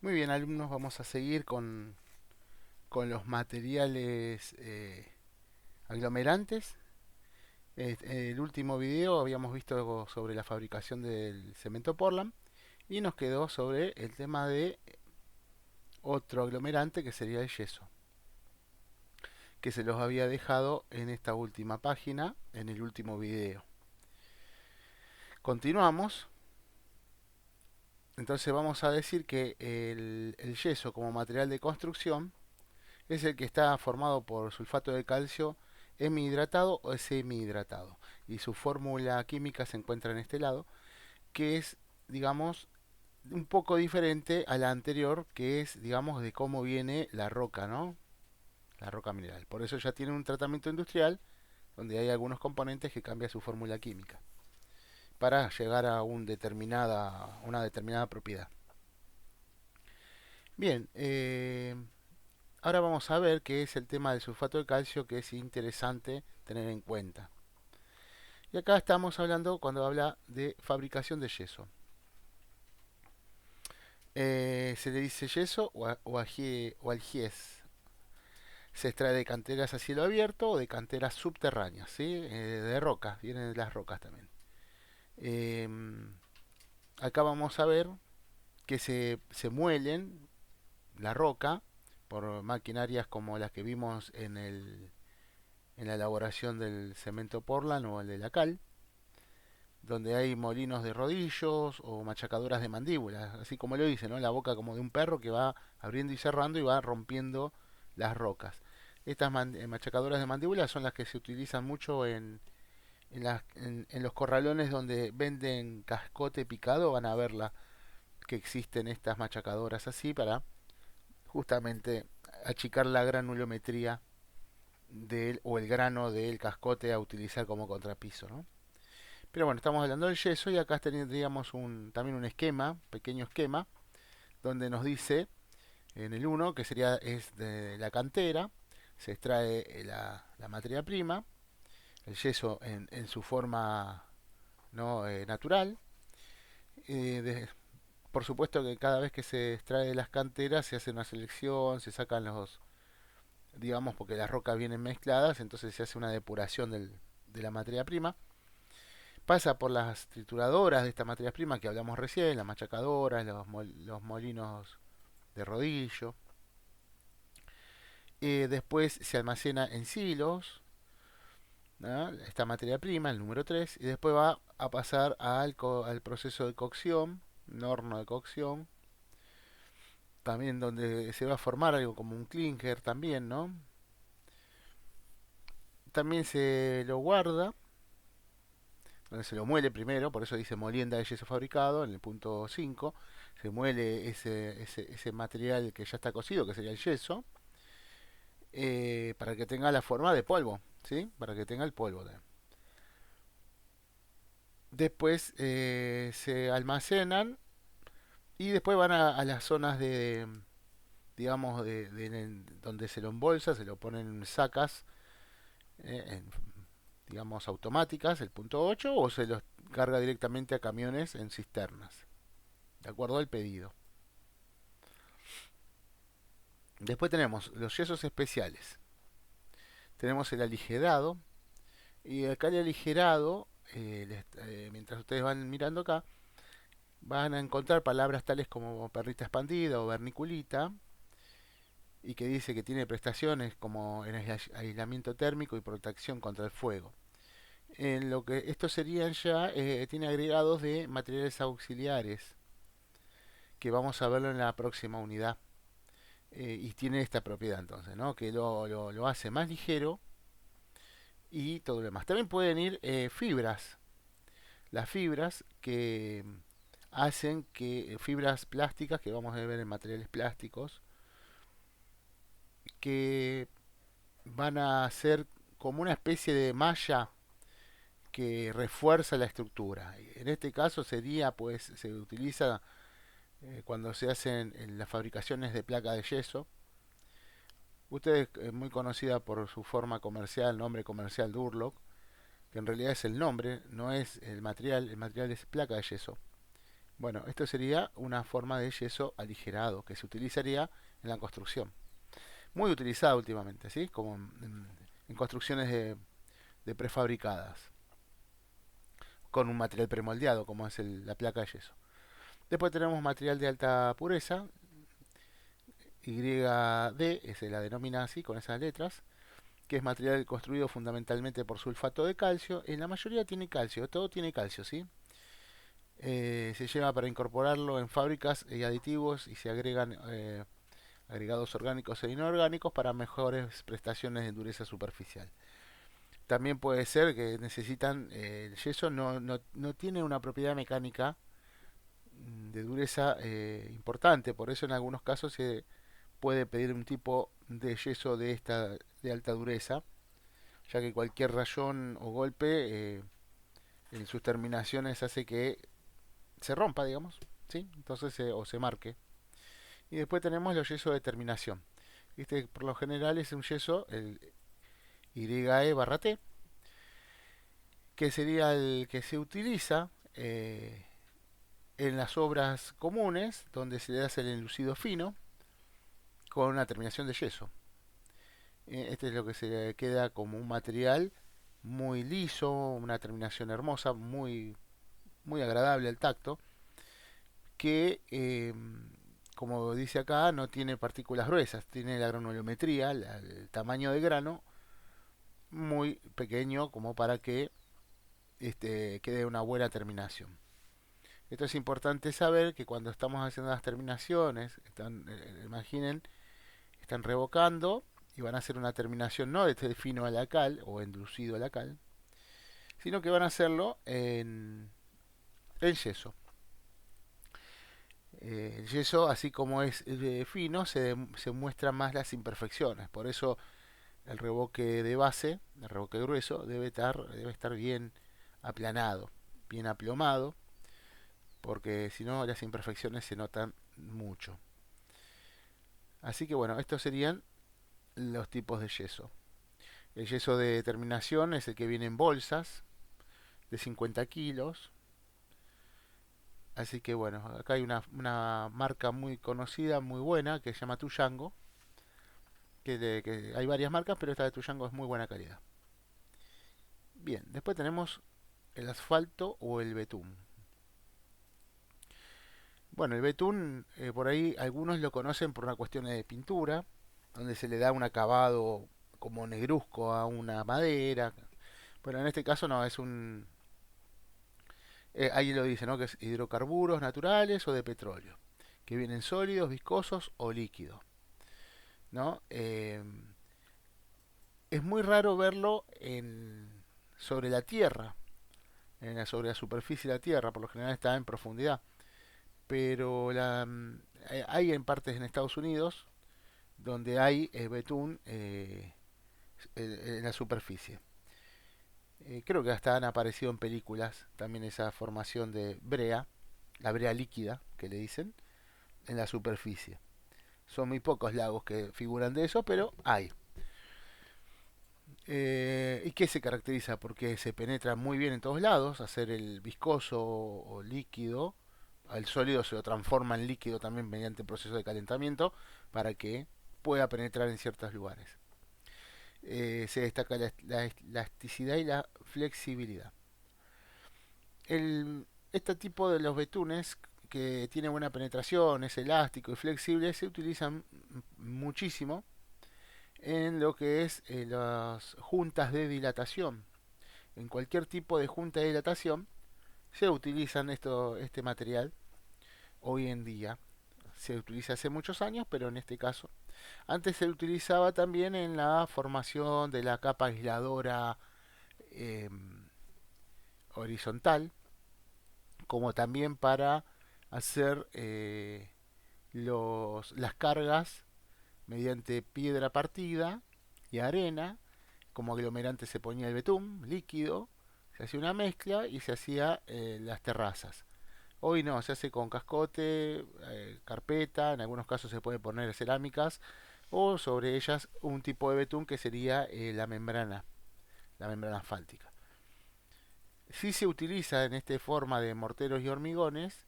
Muy bien, alumnos, vamos a seguir con los materiales aglomerantes. En el último video habíamos visto sobre la fabricación del cemento Portland y nos quedó sobre el tema de otro aglomerante que sería el yeso, que se los había dejado en esta última página, en el último video. Continuamos. Entonces vamos a decir que el yeso como material de construcción es el que está formado por sulfato de calcio hemihidratado o semihidratado. Y su fórmula química se encuentra en este lado, que es, digamos, un poco diferente a la anterior, que es, digamos, de cómo viene la roca, ¿no? La roca mineral. Por eso ya tiene un tratamiento industrial donde hay algunos componentes que cambia su fórmula química para llegar a una determinada propiedad. Bien, ahora vamos a ver qué es el tema del sulfato de calcio, que es interesante tener en cuenta. Y acá estamos hablando cuando habla de fabricación de yeso. Se le dice yeso o algiez. Se extrae de canteras a cielo abierto o de canteras subterráneas, ¿sí? De rocas, vienen de las rocas también. Eh, Acá vamos a ver que se muelen la roca por maquinarias como las que vimos en la elaboración del cemento Portland o el de la cal, donde hay molinos de rodillos o machacadoras de mandíbulas, así como lo dice, ¿no? La boca como de un perro que va abriendo y cerrando y va rompiendo las rocas. Estas machacadoras de mandíbulas son las que se utilizan mucho en los corralones donde venden cascote picado, van a verla que existen estas machacadoras así para justamente achicar la granulometría o el grano del cascote a utilizar como contrapiso, ¿no? Pero bueno, estamos hablando del yeso y acá tendríamos también un esquema, pequeño esquema, donde nos dice en el uno que es de la cantera, se extrae la materia prima, el yeso en su forma no natural. Eh, de- por supuesto que cada vez que se extrae de las canteras se hace una selección, se sacan digamos, porque las rocas vienen mezcladas, entonces se hace una depuración de la materia prima. Pasa por las trituradoras de esta materia prima que hablamos recién, las machacadoras, los molinos de rodillo. Después se almacena en silos, ¿no? Esta materia prima, el número 3 y después va a pasar al proceso de cocción, un horno de cocción, también donde se va a formar algo como un clinker también, ¿no? También se lo guarda, donde se lo muele primero, por eso dice molienda de yeso fabricado, en el punto 5 se muele ese material que ya está cocido, que sería el yeso, para que tenga la forma de polvo, ¿sí? Para que tenga el polvo. Después se almacenan y después van a las zonas digamos, donde se lo embolsa, se lo ponen en sacas, digamos, automáticas, el punto 8 o se los carga directamente a camiones en cisternas, de acuerdo al pedido. Después tenemos los yesos especiales. Tenemos el aligerado. Y acá el aligerado, mientras ustedes van mirando acá, van a encontrar palabras tales como perrita expandida o verniculita, y que dice que tiene prestaciones como en aislamiento térmico y protección contra el fuego. En lo que estos serían ya, tiene agregados de materiales auxiliares, que vamos a verlo en la próxima unidad. Y tiene esta propiedad entonces, ¿no? Que lo hace más ligero y todo lo demás. También pueden ir fibras, las fibras que hacen que fibras plásticas que vamos a ver en materiales plásticos que van a ser como una especie de malla que refuerza la estructura. En este caso sería, pues, se utiliza cuando se hacen en las fabricaciones de placa de yeso. Usted es muy conocida por su forma comercial, nombre comercial Durlock, que en realidad es el nombre, no es el material es placa de yeso. Bueno, esto sería una forma de yeso aligerado que se utilizaría en la construcción. Muy utilizada últimamente, ¿sí? Como en construcciones de prefabricadas, con un material premoldeado, como es la placa de yeso. Después tenemos material de alta pureza, YD, se la denomina así, con esas letras, que es material construido fundamentalmente por sulfato de calcio. En la mayoría tiene calcio, todo tiene calcio, ¿sí? Se lleva para incorporarlo en fábricas y aditivos y se agregan agregados orgánicos e inorgánicos para mejores prestaciones de dureza superficial. También puede ser que necesitan, el yeso no tiene una propiedad mecánica de dureza importante, por eso en algunos casos se puede pedir un tipo de yeso de alta dureza, ya que cualquier rayón o golpe en sus terminaciones hace que se rompa, digamos, ¿sí? Entonces, o se marque. Y después tenemos los yesos de terminación. Este por lo general es un yeso, el YE barra T, que sería el que se utiliza en las obras comunes, donde se le hace el enlucido fino con una terminación de yeso. Este es lo que se queda como un material muy liso, una terminación hermosa, muy agradable al tacto, que como dice acá, no tiene partículas gruesas, tiene la granulometría, el tamaño de grano muy pequeño como para que quede una buena terminación. Esto es importante saber que cuando estamos haciendo las terminaciones, imaginen, están revocando y van a hacer una terminación no de este fino a la cal o endurecido a la cal, sino que van a hacerlo en yeso. El yeso, así como es fino, se muestran más las imperfecciones. Por eso el revoque de base, el revoque grueso, debe estar bien aplanado, bien aplomado, porque si no las imperfecciones se notan mucho. Así que bueno, estos serían los tipos de yeso. El yeso de terminación es el que viene en bolsas de 50 kilos. Así que bueno, acá hay una marca muy conocida, muy buena, que se llama Tuyango. Que hay varias marcas, pero esta de Tuyango es muy buena calidad. Bien, después tenemos el asfalto o el betún. Bueno, el betún, por ahí algunos lo conocen por una cuestión de pintura, donde se le da un acabado como negruzco a una madera. Bueno, en este caso no, es un... ahí lo dice, ¿no? Que es hidrocarburos naturales o de petróleo, que vienen sólidos, viscosos o líquidos, ¿no? Es muy raro verlo sobre la tierra, sobre la superficie de la tierra, por lo general está en profundidad. Pero hay en partes en Estados Unidos donde hay betún en la superficie. Creo que hasta han aparecido en películas también esa formación de brea, la brea líquida que le dicen, en la superficie. Son muy pocos lagos que figuran de eso, pero hay. ¿Y qué se caracteriza? Porque se penetra muy bien en todos lados, hacer el viscoso o líquido, al sólido se lo transforma en líquido también mediante el proceso de calentamiento para que pueda penetrar en ciertos lugares. Se destaca la elasticidad y la flexibilidad. Este tipo de los betunes que tiene buena penetración, es elástico y flexible, se utilizan muchísimo en lo que es las juntas de dilatación. En cualquier tipo de junta de dilatación se utilizan este material hoy en día. Se utiliza hace muchos años, pero en este caso. Antes se utilizaba también en la formación de la capa aisladora eh, horizontal, como también para hacer las cargas mediante piedra partida y arena. Como aglomerante se ponía el betún líquido, se hacía una mezcla y se hacía las terrazas. Hoy no, se hace con cascote, carpeta, en algunos casos se puede poner cerámicas o sobre ellas un tipo de betún que sería la membrana asfáltica. Si se utiliza en esta forma de morteros y hormigones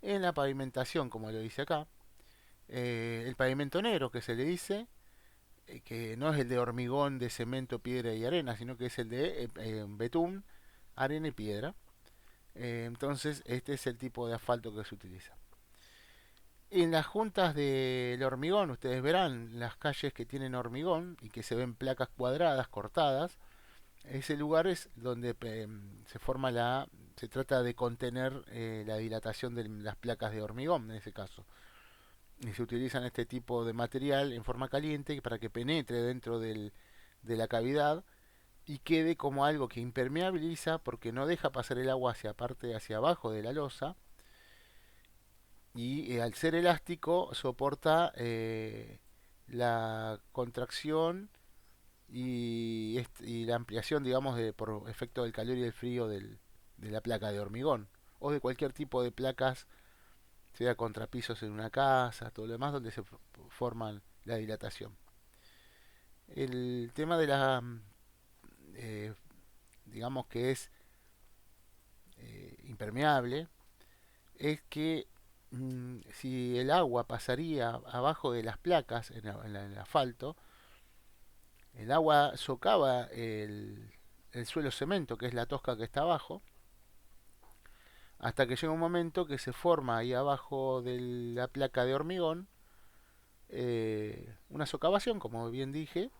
En la pavimentación, como lo dice acá, el pavimento negro que se le dice, que no es el de hormigón, de cemento, piedra y arena, sino que es el de betún, arena y piedra. Entonces, este es el tipo de asfalto que se utiliza. En las juntas del hormigón, ustedes verán las calles que tienen hormigón y que se ven placas cuadradas cortadas. Ese lugar es donde se forma se trata de contener la dilatación de las placas de hormigón en ese caso. Y se utilizan este tipo de material en forma caliente para que penetre dentro de la cavidad y quede como algo que impermeabiliza porque no deja pasar el agua hacia abajo de la losa y al ser elástico soporta la contracción y la ampliación, digamos, por efecto del calor y el frío de la placa de hormigón o de cualquier tipo de placas, sea contrapisos en una casa, todo lo demás donde se forman la dilatación. El tema de eh, digamos que es impermeable, es que si el agua pasaría abajo de las placas en el asfalto, el agua socava el suelo cemento, que es la tosca que está abajo, hasta que llega un momento que se forma ahí abajo de la placa de hormigón una socavación, como bien dije,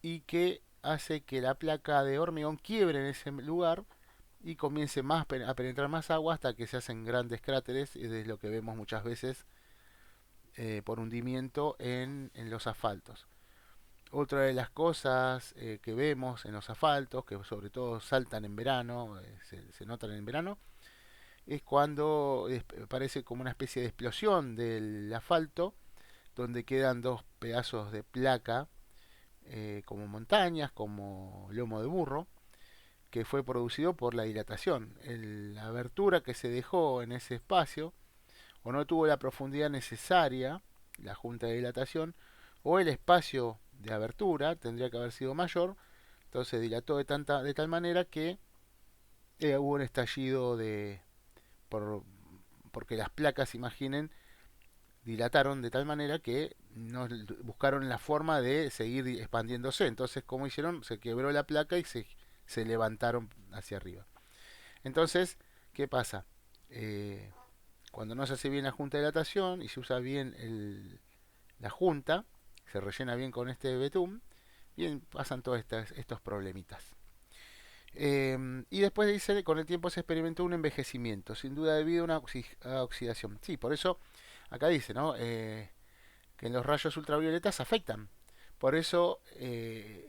y que hace que la placa de hormigón quiebre en ese lugar y comience a penetrar más agua hasta que se hacen grandes cráteres, y es lo que vemos muchas veces por hundimiento en los asfaltos. Otra de las cosas que vemos en los asfaltos, que sobre todo saltan en verano, se notan en verano, es cuando parece como una especie de explosión del asfalto, donde quedan dos pedazos de placa, como montañas, como lomo de burro, que fue producido por la dilatación. La abertura que se dejó en ese espacio, o no tuvo la profundidad necesaria, la junta de dilatación, o el espacio de abertura tendría que haber sido mayor, entonces dilató de tal manera que hubo un estallido por, porque las placas, imaginen, dilataron de tal manera que no buscaron la forma de seguir expandiéndose. Entonces, ¿cómo hicieron? Se quebró la placa y se levantaron hacia arriba. Entonces, ¿qué pasa? Eh, Cuando no se hace bien la junta de dilatación y se usa bien la junta, se rellena bien con este betún, bien pasan todos estos problemitas. Y después dice, con el tiempo se experimentó un envejecimiento, sin duda debido a una oxidación. Sí, por eso acá dice, ¿no? Que los rayos ultravioletas afectan. Por eso,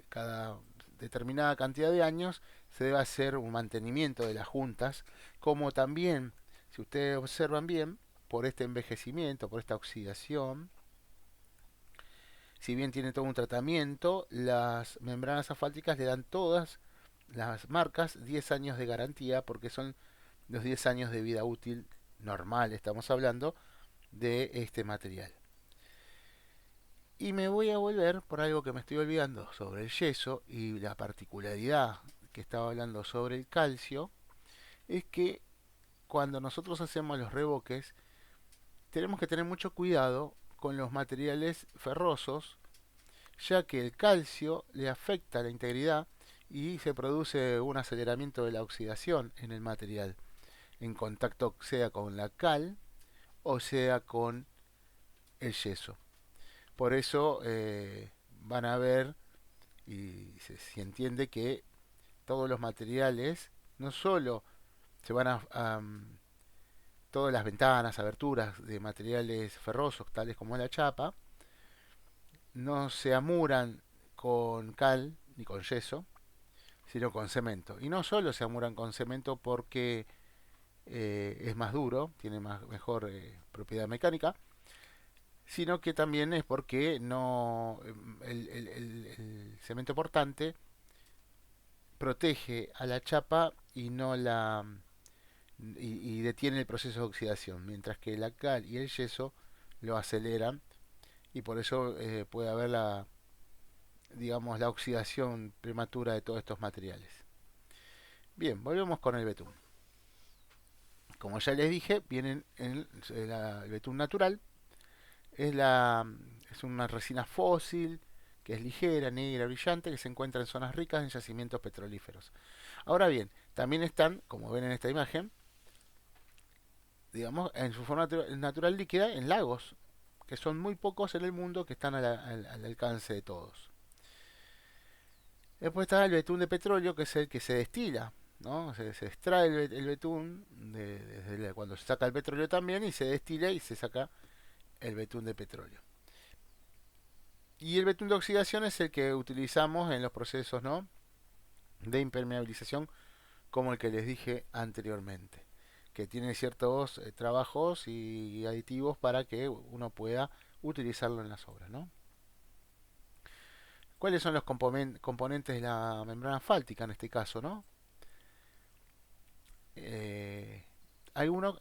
cada determinada cantidad de años se debe hacer un mantenimiento de las juntas, como también, si ustedes observan bien, por este envejecimiento, por esta oxidación, si bien tiene todo un tratamiento, las membranas asfálticas le dan todas las marcas 10 años de garantía, porque son los 10 años de vida útil normal, estamos hablando, de este material. Y me voy a volver por algo que me estoy olvidando sobre el yeso y la particularidad que estaba hablando sobre el calcio, es que cuando nosotros hacemos los revoques tenemos que tener mucho cuidado con los materiales ferrosos, ya que el calcio le afecta la integridad y se produce un aceleramiento de la oxidación en el material, en contacto sea con la cal o sea con el yeso. Por eso van a ver y se entiende que todos los materiales no solo se van todas las ventanas, aberturas de materiales ferrosos tales como la chapa, no se amuran con cal ni con yeso, sino con cemento. Y no solo se amuran con cemento porque es más duro, tiene mejor propiedad mecánica, sino que también es porque no el cemento portante protege a la chapa y no y detiene el proceso de oxidación, mientras que la cal y el yeso lo aceleran y por eso puede haber digamos, la oxidación prematura de todos estos materiales. Bien, volvemos con el betún. Como ya les dije, vienen en el betún natural. Es, es una resina fósil que es ligera, negra, brillante, que se encuentra en zonas ricas en yacimientos petrolíferos. Ahora bien, también están, como ven en esta imagen, digamos, en su forma natural líquida en lagos, que son muy pocos en el mundo que están al alcance de todos. Después está el betún de petróleo, que es el que se destila, ¿no? Se extrae el betún desde cuando se saca el petróleo también y se destila y se saca el betún de petróleo. Y el betún de oxidación es el que utilizamos en los procesos, ¿no?, de impermeabilización, como el que les dije anteriormente, que tiene ciertos trabajos y aditivos para que uno pueda utilizarlo en las obras, ¿no? ¿Cuáles son los componentes de la membrana asfáltica en este caso, no? Eh, Algunos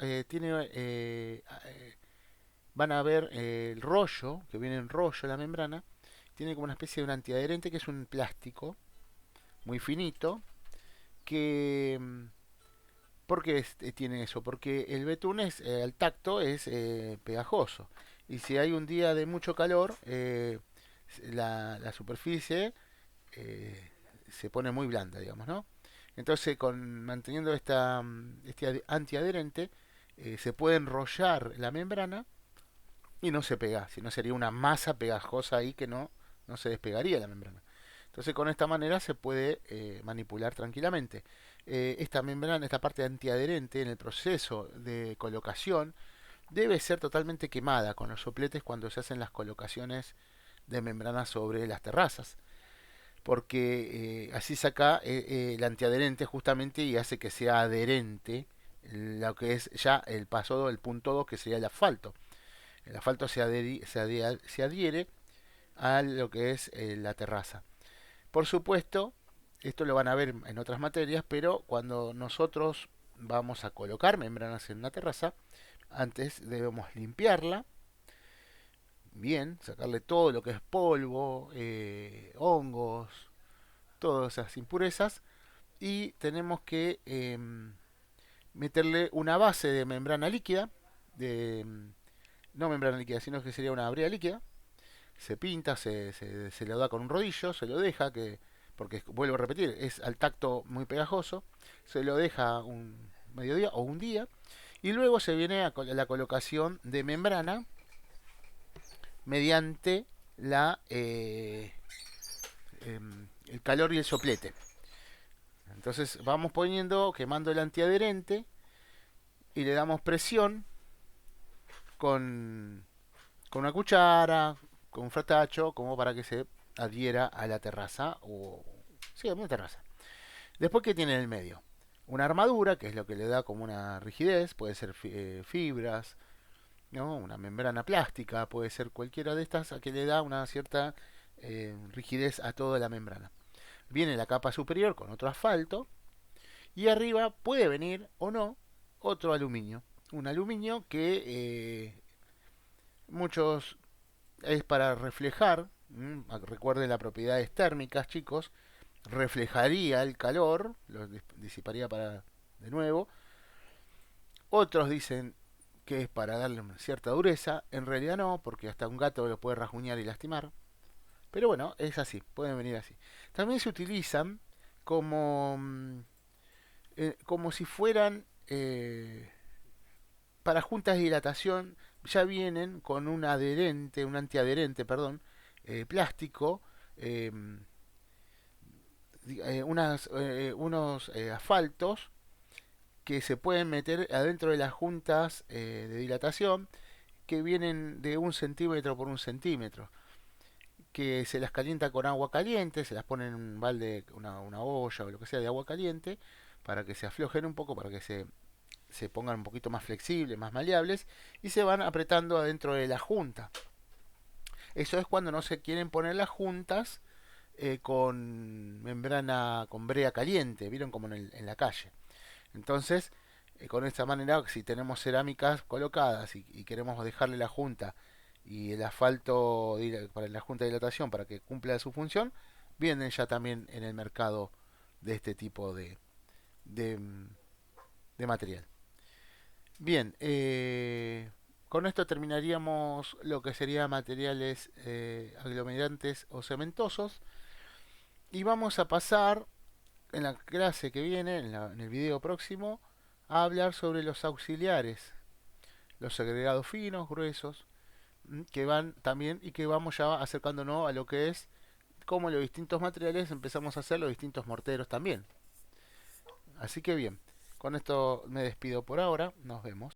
van a ver el rollo, que viene en rollo la membrana, tiene como una especie de un antiadherente que es un plástico muy finito, que ¿por qué tiene eso? Porque el betún es, al tacto es pegajoso. Y si hay un día de mucho calor, la superficie se pone muy blanda, digamos, ¿no? Entonces, manteniendo este antiadherente, se puede enrollar la membrana y no se pega, si no sería una masa pegajosa ahí que no se despegaría la membrana. Entonces con esta manera se puede manipular tranquilamente. Esta membrana, esta parte antiadherente en el proceso de colocación debe ser totalmente quemada con los sopletes cuando se hacen las colocaciones de membranas sobre las terrazas, porque así saca el antiadherente justamente y hace que sea adherente lo que es ya el paso, el punto 2 que sería el asfalto. El asfalto se adhiere a lo que es la terraza. Por supuesto, esto lo van a ver en otras materias, pero cuando nosotros vamos a colocar membranas en una terraza, antes debemos limpiarla bien, sacarle todo lo que es polvo, hongos, todas esas impurezas, y tenemos que meterle una base de membrana líquida, de, no membrana líquida, sino que sería una brea líquida. Se pinta, se lo da con un rodillo, se lo deja, porque vuelvo a repetir, es al tacto muy pegajoso, se lo deja un mediodía o un día, y luego se viene a la colocación de membrana mediante el calor y el soplete. Entonces vamos poniendo, quemando el antiadherente y le damos presión con, con una cuchara, con un fratacho, como para que se adhiera a la terraza o sí, a una terraza. Después, ¿qué tiene en el medio? Una armadura, que es lo que le da como una rigidez, puede ser fibras, ¿no? Una membrana plástica, puede ser cualquiera de estas, a que le da una cierta rigidez a toda la membrana. Viene la capa superior con otro asfalto y arriba puede venir o no otro aluminio. Un aluminio que muchos es para reflejar, recuerden las propiedades térmicas, chicos, reflejaría el calor, lo disiparía para de nuevo. Otros dicen que es para darle una cierta dureza, en realidad no, porque hasta un gato lo puede rasguñar y lastimar. Pero bueno, es así, pueden venir así. También se utilizan como, como si fueran para juntas de dilatación, ya vienen con un adherente, un antiadherente, perdón, plástico, eh, unos asfaltos que se pueden meter adentro de las juntas de dilatación que vienen de 1 centímetro por 1 centímetro, que se las calienta con agua caliente, se las pone en un balde, una olla o lo que sea de agua caliente, para que se aflojen un poco, para que se pongan un poquito más flexibles, más maleables, y se van apretando adentro de la junta. Eso es cuando no se quieren poner las juntas con membrana, con brea caliente, vieron como en la calle. Entonces, con esta manera, si tenemos cerámicas colocadas y queremos dejarle la junta y el asfalto para la junta de dilatación para que cumpla su función, vienen ya también en el mercado de este tipo de, de material. Bien, con esto terminaríamos lo que sería materiales aglomerantes o cementosos y vamos a pasar en la clase que viene, en el video próximo, a hablar sobre los auxiliares, los agregados finos, gruesos, que van también y que vamos ya acercándonos a lo que es cómo los distintos materiales empezamos a hacer los distintos morteros también. Así que bien, con esto me despido por ahora, nos vemos.